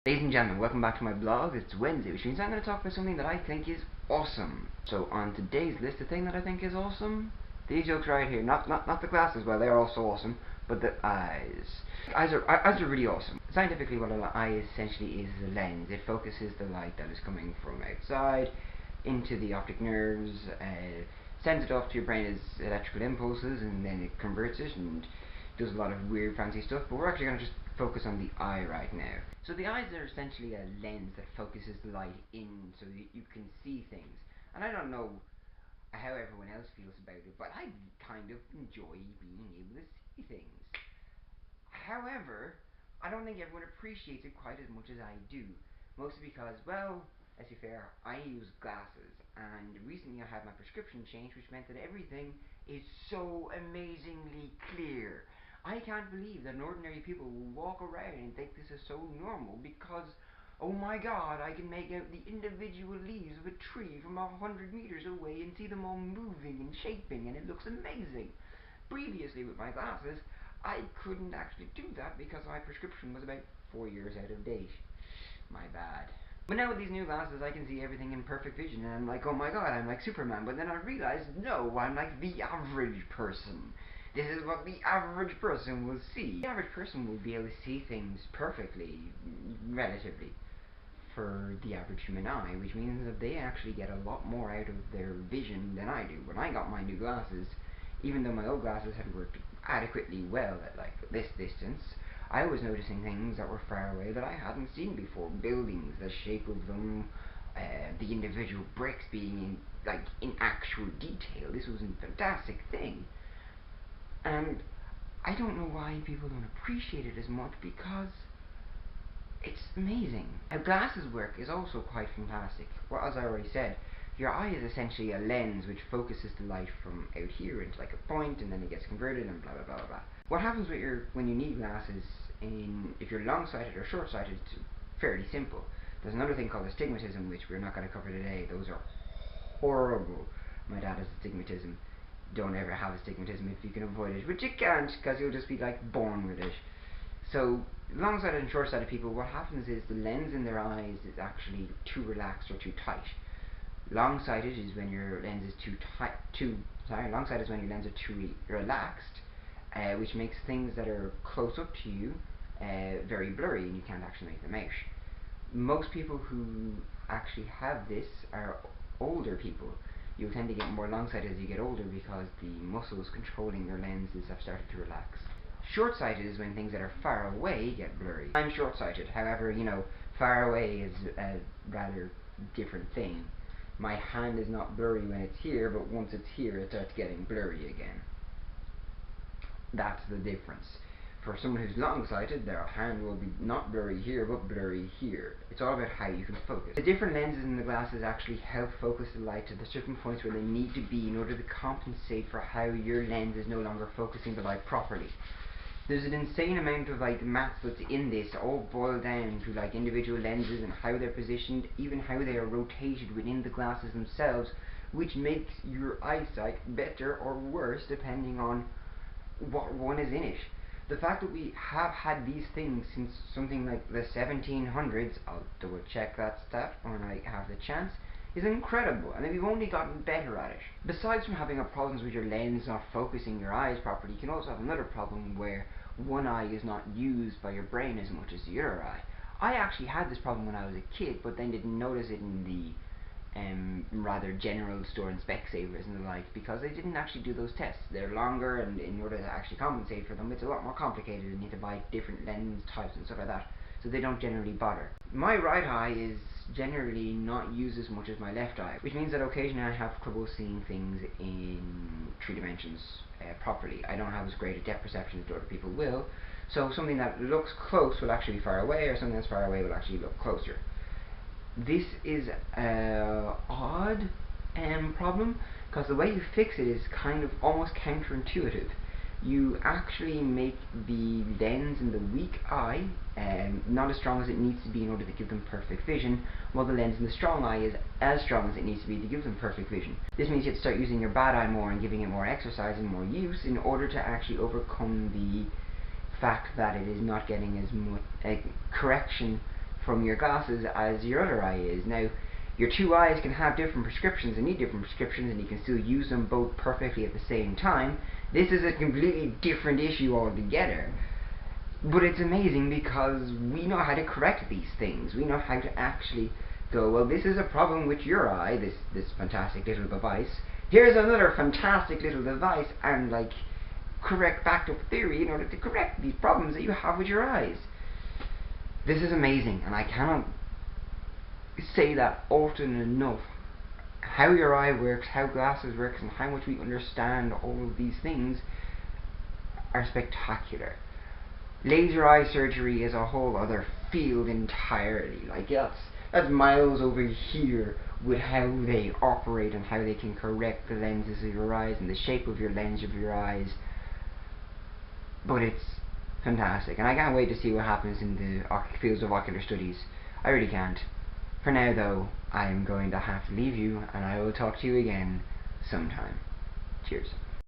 Ladies and gentlemen, welcome back to my blog. It's Wednesday, which means I'm going to talk about something that I think is awesome. So on today's list, the thing that I think is awesome, these jokes right here, not the glasses, well they're also awesome, but the eyes. Eyes are really awesome. Scientifically, what an eye essentially is a lens. It focuses the light that is coming from outside into the optic nerves, sends it off to your brain as electrical impulses, and then it converts it and does a lot of weird fancy stuff, but we're actually going to just focus on the eye right now. So the eyes are essentially a lens that focuses the light in so that you can see things. And I don't know how everyone else feels about it, but I kind of enjoy being able to see things. However, I don't think everyone appreciates it quite as much as I do. Mostly because, well, let's be fair, I use glasses, and recently I had my prescription changed, which meant that everything is so amazingly clear. I can't believe that ordinary people will walk around and think this is so normal because, oh my god, I can make out the individual leaves of a tree from 100 meters away and see them all moving and shaping, and it looks amazing. Previously, with my glasses, I couldn't actually do that because my prescription was about 4 years out of date. My bad. But now with these new glasses, I can see everything in perfect vision, and I'm like, oh my god, I'm like Superman. But then I realized, no, I'm like the average person. This is what the average person will see. The average person will be able to see things perfectly, relatively, for the average human eye, which means that they actually get a lot more out of their vision than I do. When I got my new glasses, even though my old glasses had worked adequately well at like this distance, I was noticing things that were far away that I hadn't seen before. Buildings, the shape of them, the individual bricks being in actual detail. This was a fantastic thing. And I don't know why people don't appreciate it as much because it's amazing. How glasses work is also quite fantastic. Well, as I already said, your eye is essentially a lens which focuses the light from out here into like a point, and then it gets converted and blah blah blah blah. What happens with when you need glasses, if you're long-sighted or short-sighted, it's fairly simple. There's another thing called astigmatism, which we're not going to cover today. Those are horrible. My dad has astigmatism. Don't ever have astigmatism if you can avoid it, which you can't, because you'll just be like born with it. So, long-sighted and short-sighted people, what happens is the lens in their eyes is actually too relaxed or too tight. Long-sighted is when your lens is long-sighted is when your lens are too relaxed, which makes things that are close up to you very blurry, and you can't actually make them out. Most people who actually have this are older people. You'll tend to get more long-sighted as you get older because the muscles controlling your lenses have started to relax. Short-sighted is when things that are far away get blurry. I'm short-sighted, however, far away is a rather different thing. My hand is not blurry when it's here, but once it's here, it starts getting blurry again. That's the difference. For someone who's long-sighted, their hand will be not blurry here, but blurry here. It's all about how you can focus. The different lenses in the glasses actually help focus the light to the certain points where they need to be in order to compensate for how your lens is no longer focusing the light properly. There's an insane amount of maths that's in this, all boiled down to individual lenses and how they're positioned, even how they are rotated within the glasses themselves, which makes your eyesight better or worse depending on what one is in it. The fact that we have had these things since something like the 1700s, I'll double check that stat when I have the chance, is incredible, and we've only gotten better at it. Besides from having problems with your lens not focusing your eyes properly, you can also have another problem where one eye is not used by your brain as much as the other eye. I actually had this problem when I was a kid, but then didn't notice it in the rather general store and Specsavers and the like, because they didn't actually do those tests. They're longer, and in order to actually compensate for them, it's a lot more complicated. You need to buy different lens types and stuff like that, so they don't generally bother. My right eye is generally not used as much as my left eye, which means that occasionally I have trouble seeing things in 3 dimensions properly. I don't have as great a depth perception as other people will, so something that looks close will actually be far away, or something that's far away will actually look closer. This is an odd problem, because the way you fix it is kind of almost counterintuitive. You actually make the lens in the weak eye not as strong as it needs to be in order to give them perfect vision, while the lens in the strong eye is as strong as it needs to be to give them perfect vision. This means you have to start using your bad eye more and giving it more exercise and more use in order to actually overcome the fact that it is not getting as much correction from your glasses as your other eye is. Now, your two eyes can have different prescriptions and need different prescriptions, and you can still use them both perfectly at the same time. This is a completely different issue altogether. But it's amazing because we know how to correct these things. We know how to actually go, well, this is a problem with your eye, this fantastic little device. Here's another fantastic little device, and like correct backed up theory in order to correct these problems that you have with your eyes. This is amazing, and I cannot say that often enough. How your eye works, how glasses works, and how much we understand all of these things are spectacular. Laser eye surgery is a whole other field entirely. Like that's miles over here with how they operate and how they can correct the lenses of your eyes and the shape of your lens of your eyes. But it's fantastic, and I can't wait to see what happens in the fields of ocular studies. I really can't. For now though, I'm going to have to leave you, and I will talk to you again sometime. Cheers.